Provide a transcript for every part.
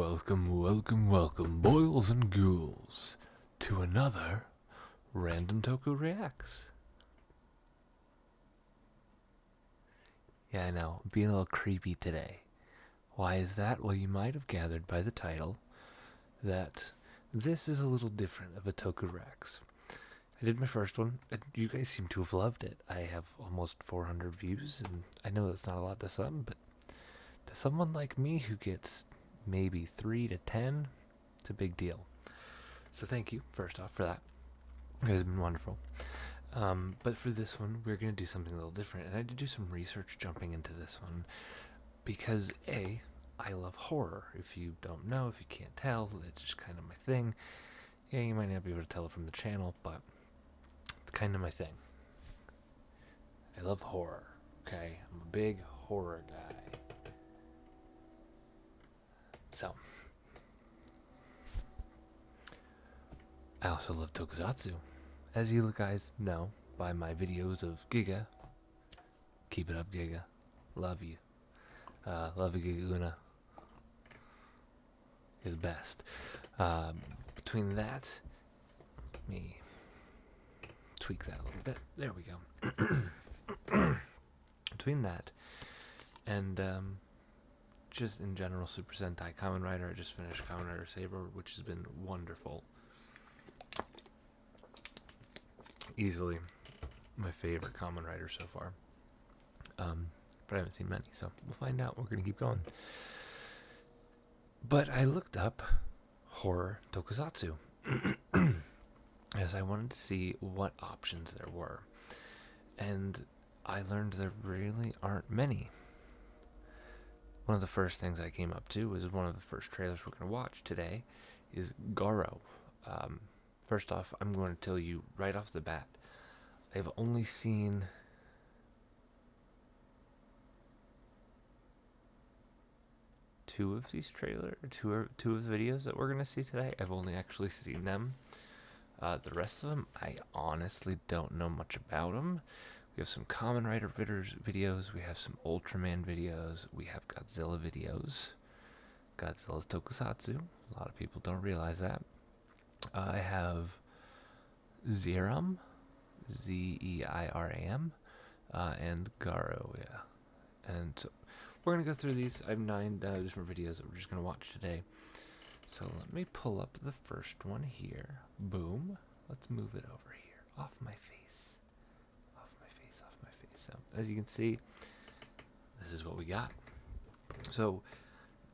Welcome, boils and ghouls, to another Random Toku Reacts. Yeah, I know, I'm being a little creepy today. Why is that? Well, you might have gathered by the title that this is a little different of a Toku Reacts. I did my first one, and you guys seem to have loved it. I have almost 400 views, and I know that's not a lot to some, but to someone like me who gets maybe 3 to 10, it's a big deal. So thank you, first off, for that. You guys have been wonderful. But for this one, we're going to do something a little different. And I did do some research jumping into this one because, A, I love horror. If you don't know, if you can't tell, it's just kind of my thing. Yeah, you might not be able to tell it from the channel, but it's kind of my thing. I love horror, okay? I'm a big horror guy. So, I also love Tokusatsu. As you guys know by my videos of Giga. Keep it up, Giga. Love you. Love you, Giga Una. You're the best. Between that, let me tweak that a little bit. There we go. Between that and just in general Super Sentai Kamen Rider, I just finished Kamen Rider Saber, which has been wonderful. Easily my favorite Kamen Rider so far. But I haven't seen many, so we'll find out. We're going to keep going. But I looked up Horror Tokusatsu as I wanted to see what options there were. And I learned there really aren't many. One of the first things I came up to was one of the first trailers we're going to watch today is Garo. First off, I'm going to tell you right off the bat, I've only seen two of these trailers, two of the videos that we're going to see today. I've only actually seen them. The rest of them, I honestly don't know much about them. We have some Kamen Rider videos, we have some Ultraman videos, we have Godzilla videos. Godzilla's Tokusatsu. A lot of people don't realize that. I have Zeram, Zeiram, and Garo, yeah. And so we're going to go through these. I have 9 different videos that we're just going to watch today. So let me pull up the first one here. Boom. Let's move it over here. Off my face. So as you can see, this is what we got. So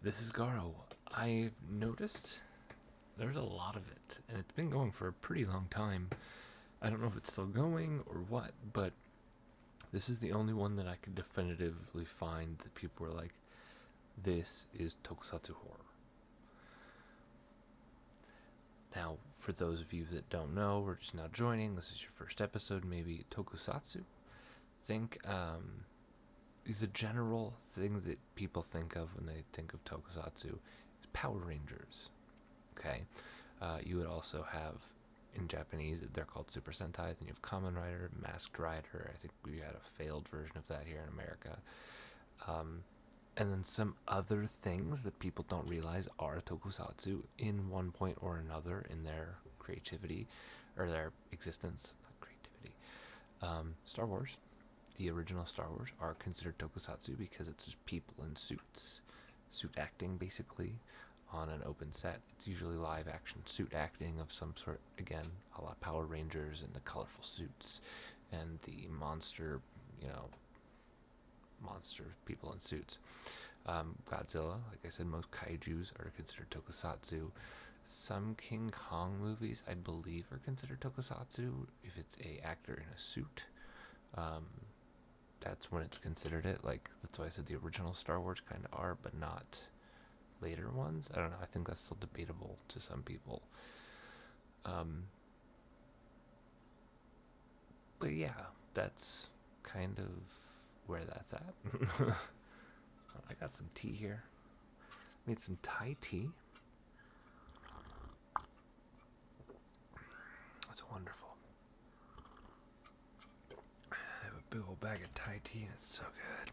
this is Garo. I've noticed there's a lot of it, and it's been going for a pretty long time. I don't know if it's still going or what, but this is the only one that I could definitively find that people were like, this is Tokusatsu horror. Now, for those of you that don't know, we're just now joining, this is your first episode, maybe Tokusatsu. Think, the general thing that people think of when they think of Tokusatsu is Power Rangers. Okay, you would also have, in Japanese, they're called Super Sentai. Then you have Kamen Rider, Masked Rider. I think we had a failed version of that here in America. And then some other things that people don't realize are Tokusatsu in one point or another in their creativity, or their existence, not creativity. Star Wars, the original Star Wars, are considered Tokusatsu because it's just people in suits. Suit acting, basically, on an open set. It's usually live action suit acting of some sort, again, a la Power Rangers and the colorful suits and the monster people in suits. Godzilla, like I said, most kaijus are considered Tokusatsu. Some King Kong movies, I believe, are considered Tokusatsu if it's a actor in a suit. That's when it's considered it. Like, that's why I said the original Star Wars kind of are, but not later ones. I don't know. I think that's still debatable to some people. But yeah, that's kind of where that's at. I got some tea here. Made some Thai tea. That's wonderful. I have a big old bag of Thai tea and it's so good.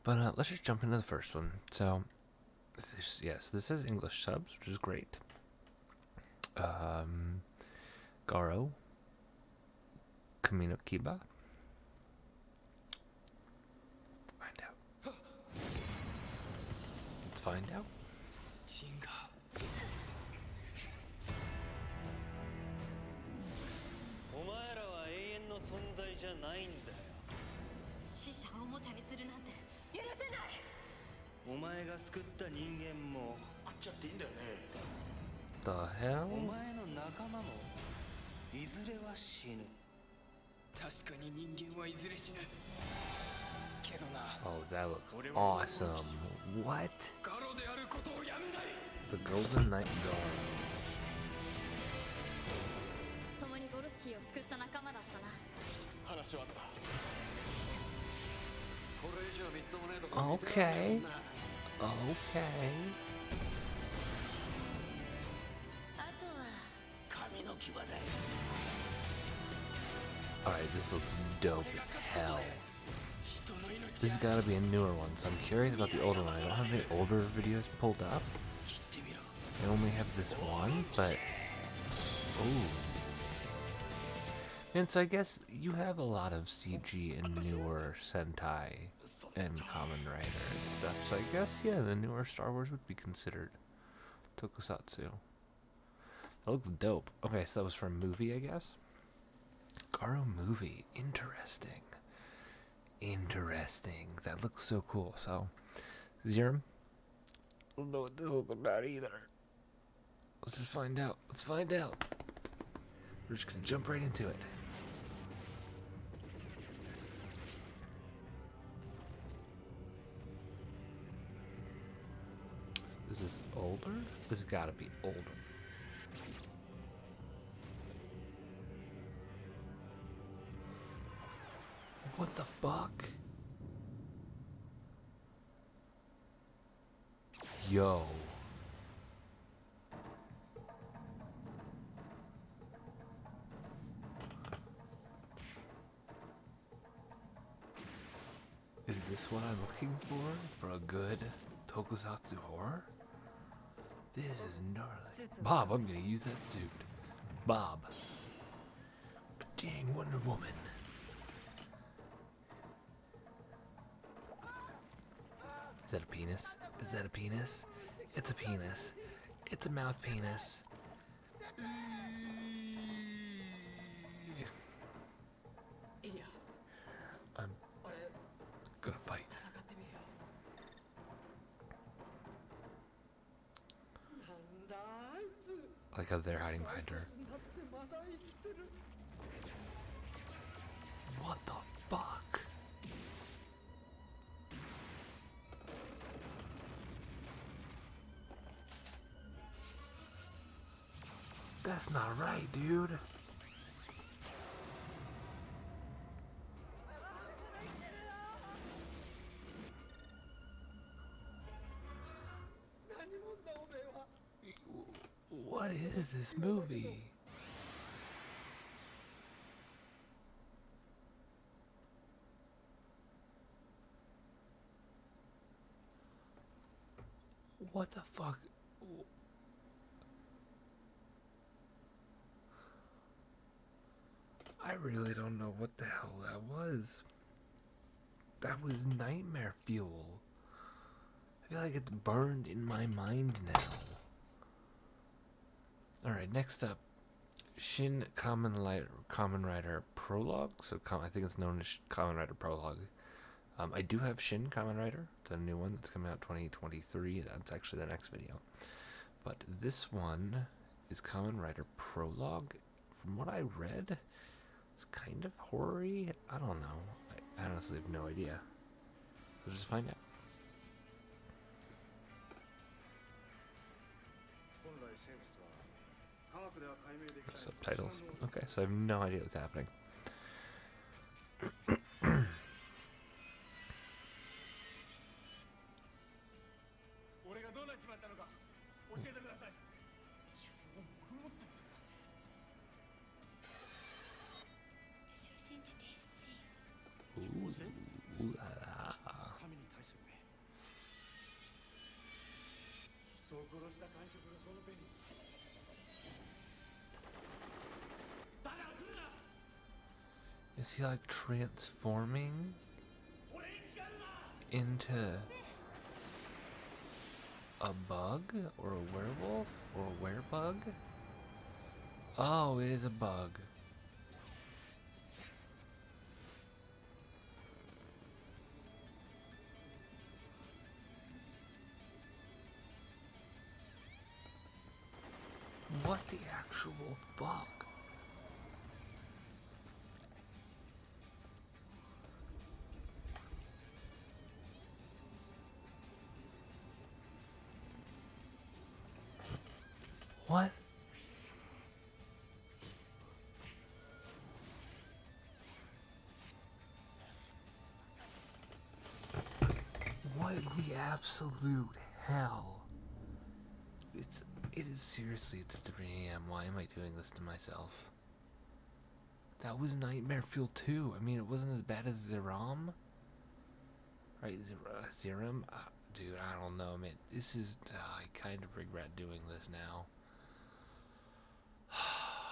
But let's just jump into the first one. So Yes, this is English subs, which is great. Garo, Kamino Kiba. Find out. Let's find out. お前らは永遠の存在じゃないんだよ。死者をおもちゃにするなんて許せない。お前が救った人間も食っちゃっていいんだよね。The hell? お前の仲間もいずれは死ぬ。確かに人間はいずれ死ぬ。けどな。 Oh, that looks awesome. What? ガロであることをやめない。 The Golden Knight Garo. 共にゴルシーを救った仲間だったな。話はあった。これ以上みっともねえとこ Okay. Okay. あとは神の牙だよ。 Alright, this looks dope as hell. This has got to be a newer one, so I'm curious about the older one. I don't have any older videos pulled up. I only have this one, but... Ooh. And so I guess you have a lot of CG and newer Sentai and Kamen Rider and stuff, so I guess, yeah, the newer Star Wars would be considered Tokusatsu. That looks dope. Okay, so that was for a movie, I guess? Garo movie. Interesting. Interesting. That looks so cool. So, Zeram? I don't know what this looks about either. Let's just find out. Let's find out. We're just gonna jump right into it. Is this older? This has gotta be older. What the fuck? Yo. Is this what I'm looking for a good Tokusatsu horror? This is gnarly. Bob, I'm gonna use that suit. Bob. Dang Wonder Woman. Is that a penis? Is that a penis? It's a penis. It's a mouth penis. I'm gonna fight. I like how they're hiding behind her. What the fuck? That's not right, dude. What is this movie? What the fuck? I really don't know what the hell that was. That was nightmare fuel. I feel like it's burned in my mind now. Alright, next up, Shin Kamen Rider Prologue. So I think it's known as Kamen Rider Prologue. I do have Shin Kamen Rider, the new one that's coming out 2023. That's actually the next video. But this one is Kamen Rider Prologue. From what I read, it's kind of horror-y. I don't know. I honestly have no idea. So just find out. Subtitles. Okay, so I have no idea what's happening. Ooh la la. Is he like transforming into a bug or a werewolf or a werebug? Oh, it is a bug. What the actual fuck? What? What in the absolute hell? It is seriously, it's 3 a.m. Why am I doing this to myself? That was nightmare fuel too. I mean, it wasn't as bad as Zeram. Right, Zeram? Dude, I don't know, man. This is, I kind of regret doing this now.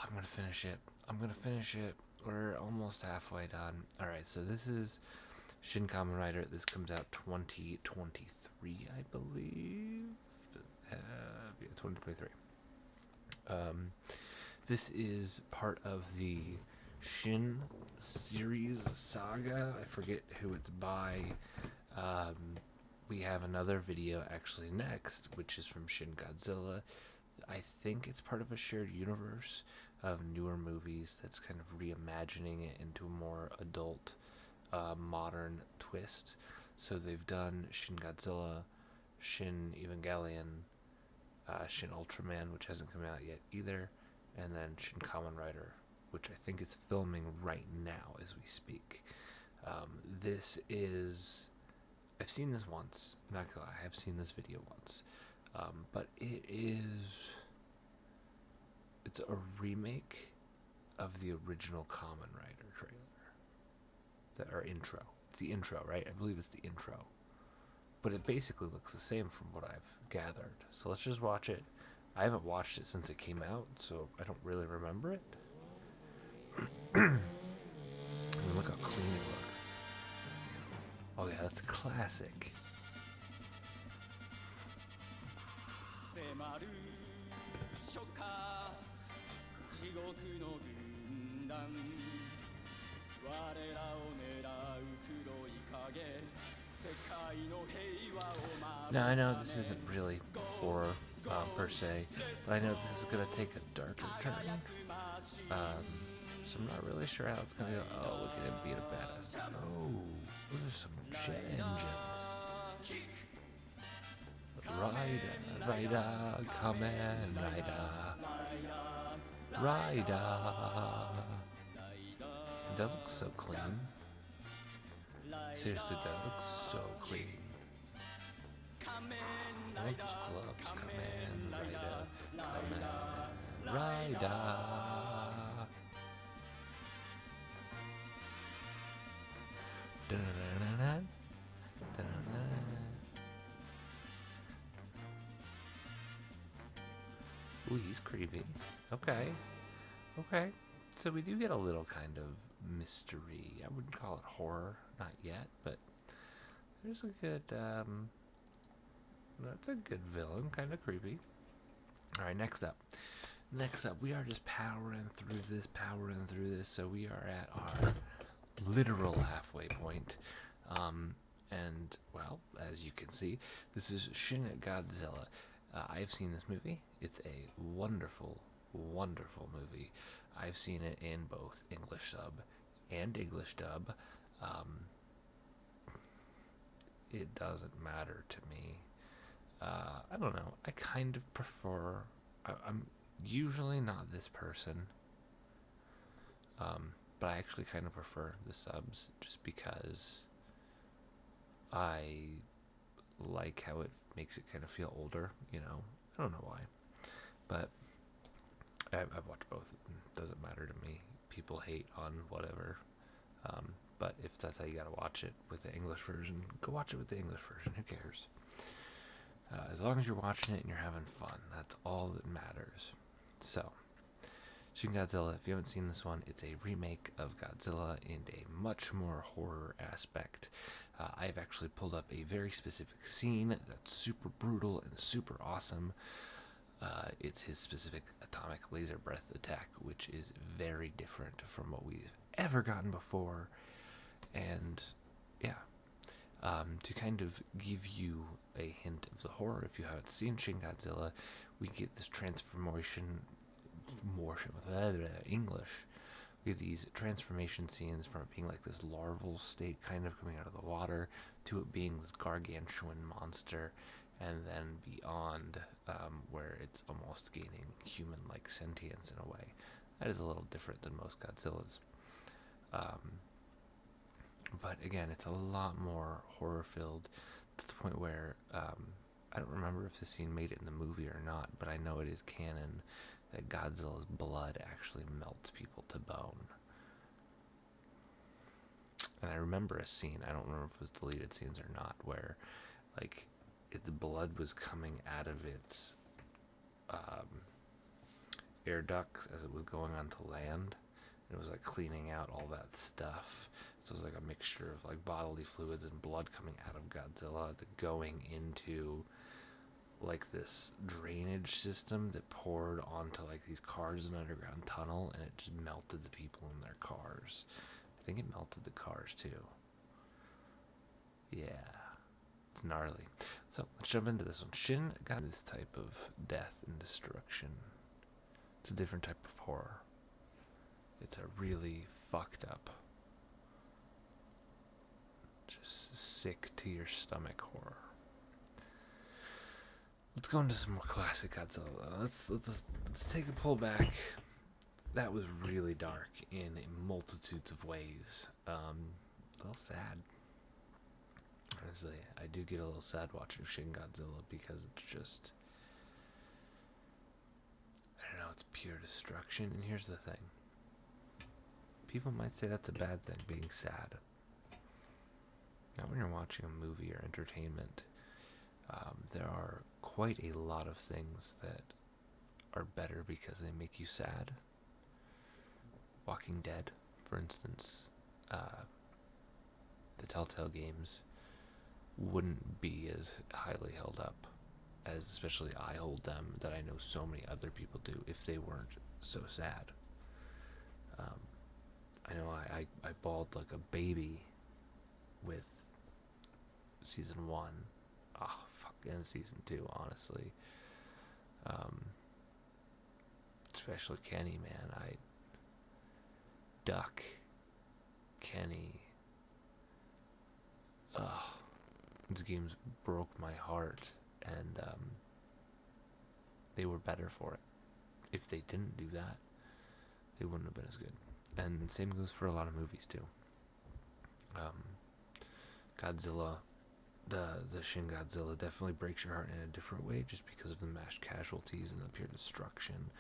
I'm gonna finish it. We're almost halfway done. Alright, so this is Shin Kamen Rider. This comes out 2023, I believe. Yeah, 2023. This is part of the Shin series saga. I forget who it's by. We have another video actually next, which is from Shin Godzilla. I think it's part of a shared universe of newer movies that's kind of reimagining it into a more adult, modern twist. So they've done Shin Godzilla, Shin Evangelion, Shin Ultraman, which hasn't come out yet either, and then Shin Kamen Rider, which I think is filming right now as we speak. This is... I've seen this once. I'm not gonna lie, I have seen this video once. But it's a remake of the original Kamen Rider trailer. Or intro. It's the intro, right? I believe it's the intro. But it basically looks the same from what I've gathered. So let's just watch it. I haven't watched it since it came out, so I don't really remember it. I mean, look how clean it looks. Oh yeah, that's classic. Now I know this isn't really horror per se, but I know this is gonna take a darker turn. So I'm not really sure how it's gonna go. Oh, look at him being a badass. Oh, those are some jet engines. Rider, Kamen Rider. That looks so clean. Seriously, that looks so clean. I want those gloves. Kamen Rider. Da-da-da-da-da. Da-da-da. Ooh, he's creepy. Okay. So we do get a little kind of mystery. I wouldn't call it horror, not yet, but there's a good, that's a good villain, kind of creepy. Alright, next up, we are just powering through this, so we are at our literal halfway point. And, well, as you can see, this is Shin Godzilla. I've seen this movie. It's a wonderful, wonderful movie. I've seen it in both English sub and English dub. It doesn't matter to me. I don't know. I kind of prefer... I'm usually not this person. But I actually kind of prefer the subs just because I like how it makes it kind of feel older, you know. I don't know why. But I've watched both. It doesn't matter to me. People hate on whatever. But if that's how you gotta watch it with the English version, go watch it with the English version. Who cares? As long as you're watching it and you're having fun, that's all that matters. So, Shin Godzilla, if you haven't seen this one, it's a remake of Godzilla in a much more horror aspect. I've actually pulled up a very specific scene that's super brutal and super awesome. It's his specific atomic laser breath attack, which is very different from what we've ever gotten before. And yeah, to kind of give you a hint of the horror, if you haven't seen Shin Godzilla, we get this transformation, English. We get these transformation scenes from it being like this larval state kind of coming out of the water to it being this gargantuan monster, and then beyond where it's almost gaining human-like sentience in a way. That is a little different than most Godzillas. But again, it's a lot more horror-filled to the point where I don't remember if the scene made it in the movie or not, but I know it is canon that Godzilla's blood actually melts people to bone. And I remember a scene, I don't remember if it was deleted scenes or not, where like its blood was coming out of its air ducts as it was going onto land. It was like cleaning out all that stuff. So it was like a mixture of like bodily fluids and blood coming out of Godzilla, going into like this drainage system that poured onto like these cars in an underground tunnel, and it just melted the people in their cars. I think it melted the cars too. Yeah, it's gnarly. So let's jump into this one. Shin got this type of death and destruction. It's a different type of horror. It's a really fucked up, just sick to your stomach horror. Let's go into some more classic Godzilla. Let's take a pull back. That was really dark in multitudes of ways. A little sad. Honestly, I do get a little sad watching Shin Godzilla because it's just, I don't know, it's pure destruction. And here's the thing. People might say that's a bad thing, being sad. Not when you're watching a movie or entertainment. There are quite a lot of things that are better because they make you sad. Walking Dead, for instance, the Telltale games wouldn't be as highly held up as especially I hold them, that I know so many other people do, if they weren't so sad. I know I bawled like a baby with season 1. Oh, fucking season 2, honestly. Especially Kenny, man. Duck, Kenny. These games broke my heart, and they were better for it. If they didn't do that, they wouldn't have been as good. And the same goes for a lot of movies too. Godzilla, the Shin Godzilla definitely breaks your heart in a different way, just because of the mass casualties and the pure destruction.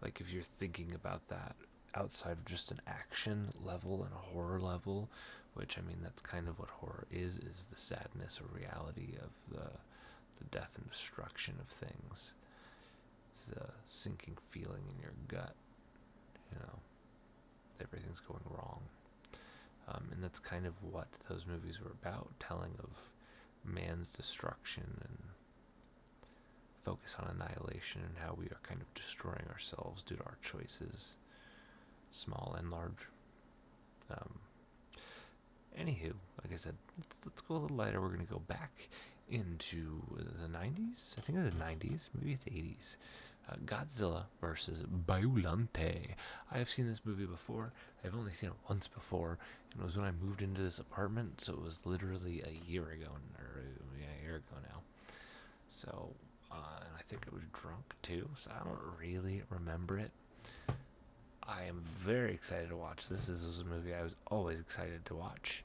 Like, if you're thinking about that outside of just an action level and a horror level, which, I mean, that's kind of what horror is the sadness or reality of the death and destruction of things. It's the sinking feeling in your gut, everything's going wrong. And that's kind of what those movies were about, telling of man's destruction and focus on annihilation and how we are kind of destroying ourselves due to our choices, small and large. Anywho, like I said, let's go a little lighter. We're going to go back into the 90s. I think it's the 90s, maybe it's 80s. Godzilla versus Biollante. I have seen this movie before. I've only seen it once before, and it was when I moved into this apartment, so it was literally a year ago now. So, and I think I was drunk too, so I don't really remember it. I am very excited to watch this. This is a movie I was always excited to watch.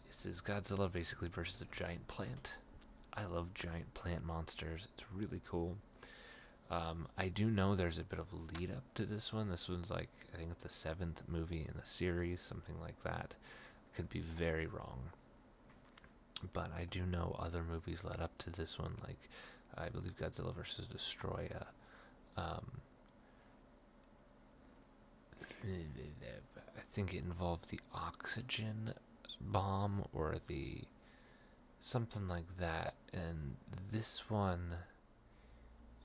This is Godzilla basically versus a giant plant. I love giant plant monsters. It's really cool. I do know there's a bit of a lead up to this one. This one's like, I think it's the 7th movie in the series, something like that. Could be very wrong. But I do know other movies led up to this one, like I believe Godzilla vs. Destroya. I think it involved the oxygen bomb or the something like that, and this one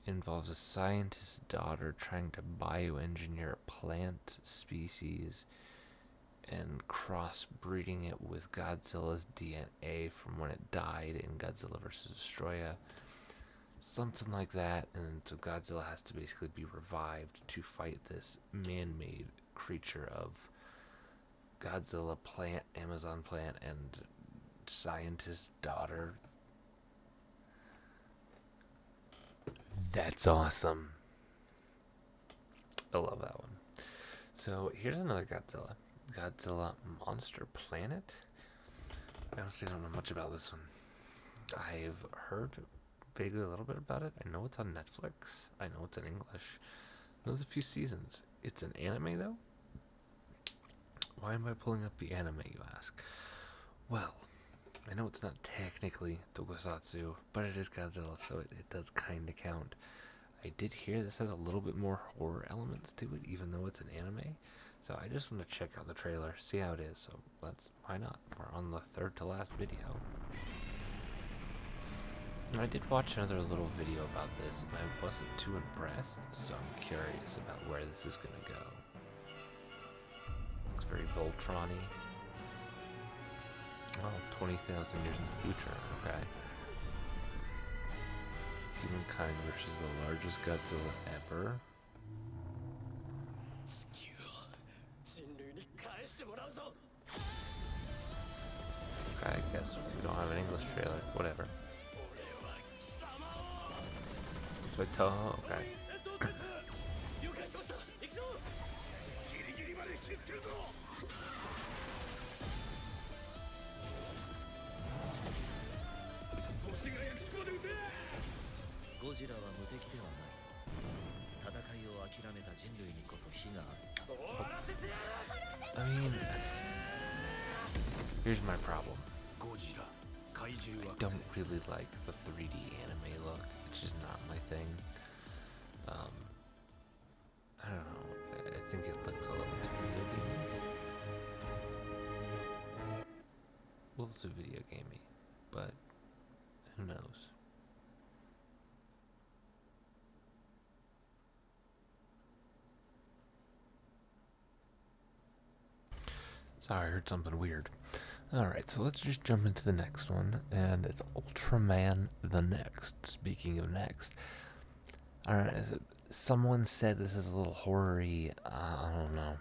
involves a scientist's daughter trying to bioengineer a plant species and crossbreeding it with Godzilla's DNA from when it died in Godzilla vs. Destroya. Something like that, and so Godzilla has to basically be revived to fight this man-made creature of Godzilla plant, Amazon plant, and scientist's daughter. That's awesome. I love that one. So here's another Godzilla. Godzilla Monster Planet. I honestly don't know much about this one. I've heard vaguely a little bit about it. I know it's on Netflix. I know it's in English. I know there's a few seasons. It's an anime though? Why am I pulling up the anime, you ask? Well, I know it's not technically Tokusatsu, but it is Godzilla, so it does kind of count. I did hear this has a little bit more horror elements to it, even though it's an anime. So I just want to check out the trailer, see how it is. So why not? We're on the third to last video. I did watch another little video about this, and I wasn't too impressed, so I'm curious about where this is going to go. Looks very Voltron-y. Oh, 20,000 years in the future, okay. Humankind versus the largest Godzilla ever. Okay, I guess we don't have an English trailer, whatever. Wait, Toho, okay. I mean, here's my problem. I don't really like the 3D anime look. It's just not my thing. I don't know. I think it looks a little too video gamey. Well, it's a video gamey, but who knows? Sorry, I heard something weird. Alright, so let's just jump into the next one, and it's Ultraman The Next. Speaking of next, alright, someone said this is a little horror-y. I don't know.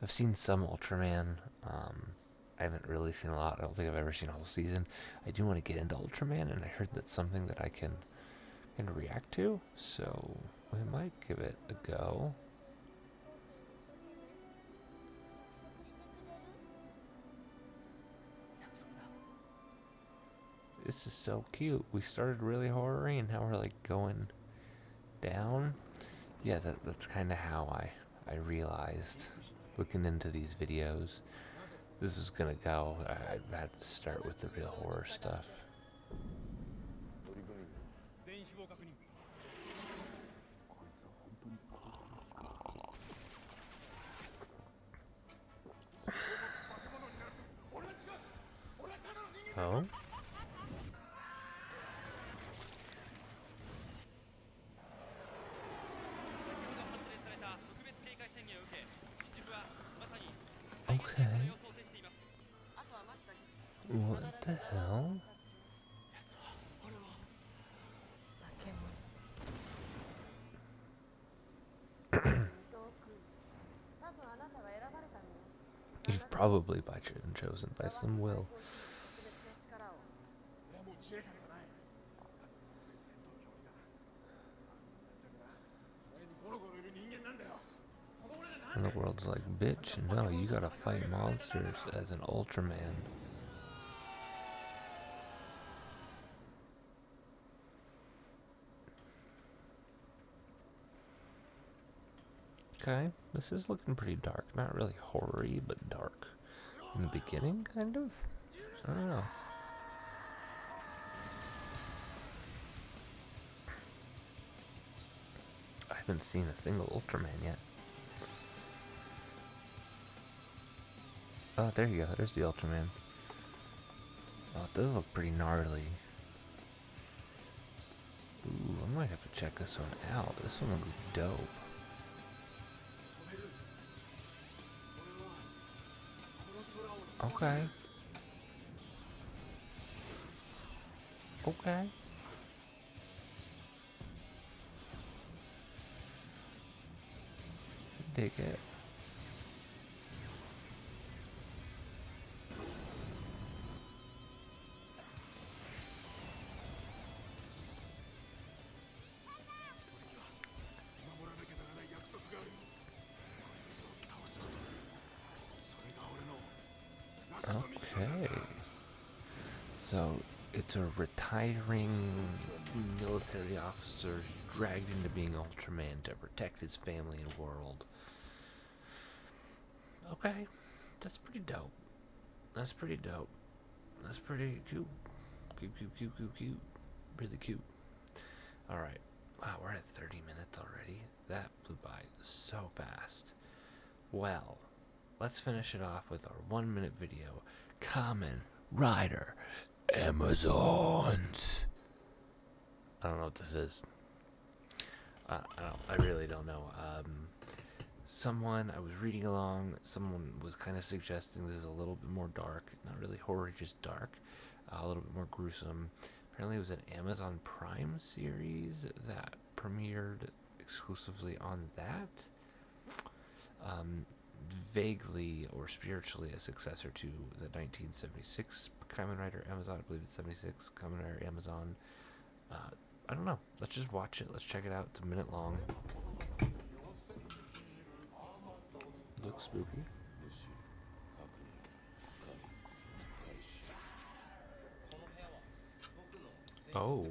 I've seen some Ultraman. I haven't really seen a lot. I don't think I've ever seen a whole season. I do want to get into Ultraman, and I heard that's something that I can react to, so we might give it a go. This is so cute. We started really horror-y, and now we're like going down. Yeah, that's kind of how I realized looking into these videos this was gonna go. I had to start with the real horror stuff. Oh? Okay. What the hell? You've probably been chosen by some will. And the world's like, bitch, no, you gotta fight monsters as an Ultraman. Okay, this is looking pretty dark. Not really horror-y, but dark. In the beginning, kind of? I don't know. haven't seen a single Ultraman yet. Oh, there you go. There's the Ultraman. Oh, it does look pretty gnarly. Ooh, I might have to check this one out. This one looks dope. Okay. Okay. I dig it. Okay. So it's a retiring military officer dragged into being Ultraman to protect his family and world. Okay. That's pretty dope. That's pretty dope. That's pretty cute. Cute. Really cute. Alright. Wow, we're at 30 minutes already. That blew by so fast. Well, let's finish it off with our 1 minute video. Kamen Rider Amazons. I don't know what this is. I really don't know. I was reading along, someone was kind of suggesting this is a little bit more dark. Not really horror, just dark. A little bit more gruesome. Apparently it was an Amazon Prime series that premiered exclusively on that. Vaguely or spiritually a successor to the 1976 Kamen Rider Amazon. I believe it's 76 Kamen Rider Amazon. I don't know. Let's just watch it. Let's check it out. It's a minute long. Looks spooky. Oh.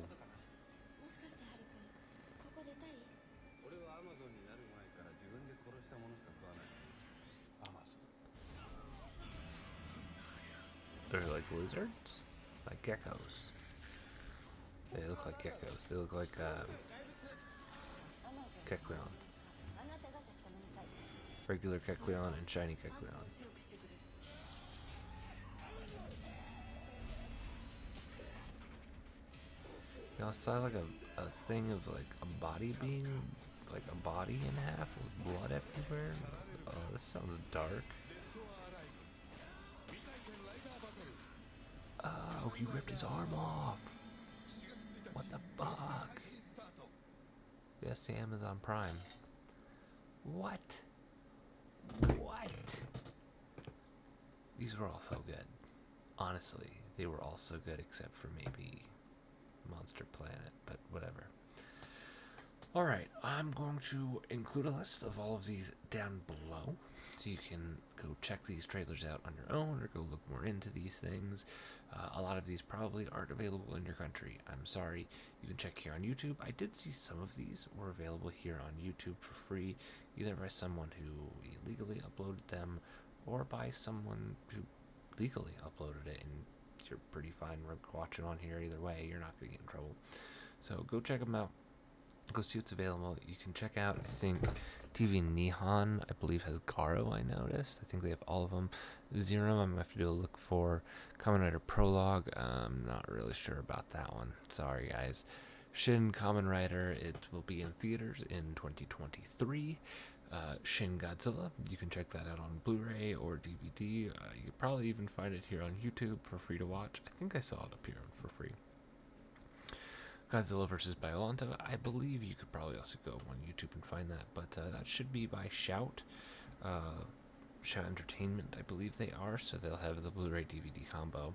They're like lizards? Like geckos. They look like geckos. They look like Kecleon. Regular Kecleon and shiny Kecleon. You know, I saw like a thing of like a body being like a body in half with blood everywhere. Oh, this sounds dark. Oh, he ripped his arm off. What the fuck? Yes, the Amazon Prime. What? These were all so good. Honestly, they were all so good except for maybe Monster Planet, but whatever. Alright, I'm going to include a list of all of these down below, so you can go check these trailers out on your own or go look more into these things. A lot of these probably aren't available in your country. I'm sorry. You can check here on YouTube. I did see some of these were available here on YouTube for free, either by someone who illegally uploaded them or by someone who legally uploaded it, and you're pretty fine watching on here either way. You're not going to get in trouble. So go check them out. Go see what's available. You can check out, I think, TV Nihon, I believe, has Garo, I noticed. I think they have all of them. Zeram, I'm going to have to do a look for. Kamen Rider Prologue, I'm not really sure about that one. Sorry, guys. Shin Kamen Rider, it will be in theaters in 2023. Shin Godzilla, you can check that out on Blu-ray or DVD. You could probably even find it here on YouTube for free to watch. I think I saw it up here for free. Godzilla vs. Biollante, I believe you could probably also go on YouTube and find that, but that should be by Shout. Shout Entertainment, I believe they are, so they'll have the Blu-ray DVD combo.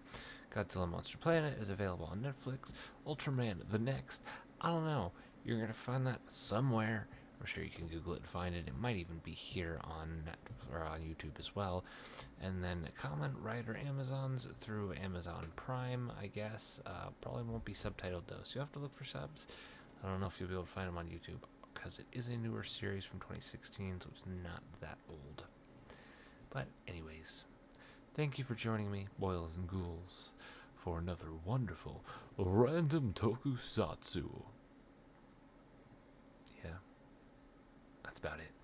Godzilla Monster Planet is available on Netflix. Ultraman The Next, I don't know. You're going to find that somewhere. I'm sure you can Google it and find it. It might even be here on on YouTube as well. And then Kamen Rider Amazons through Amazon Prime, I guess. Probably won't be subtitled though, so you have to look for subs. I don't know if you'll be able to find them on YouTube because it is a newer series from 2016, so it's not that old. But anyways, thank you for joining me, boils and ghouls, for another wonderful Random Tokusatsu. Yeah. about it.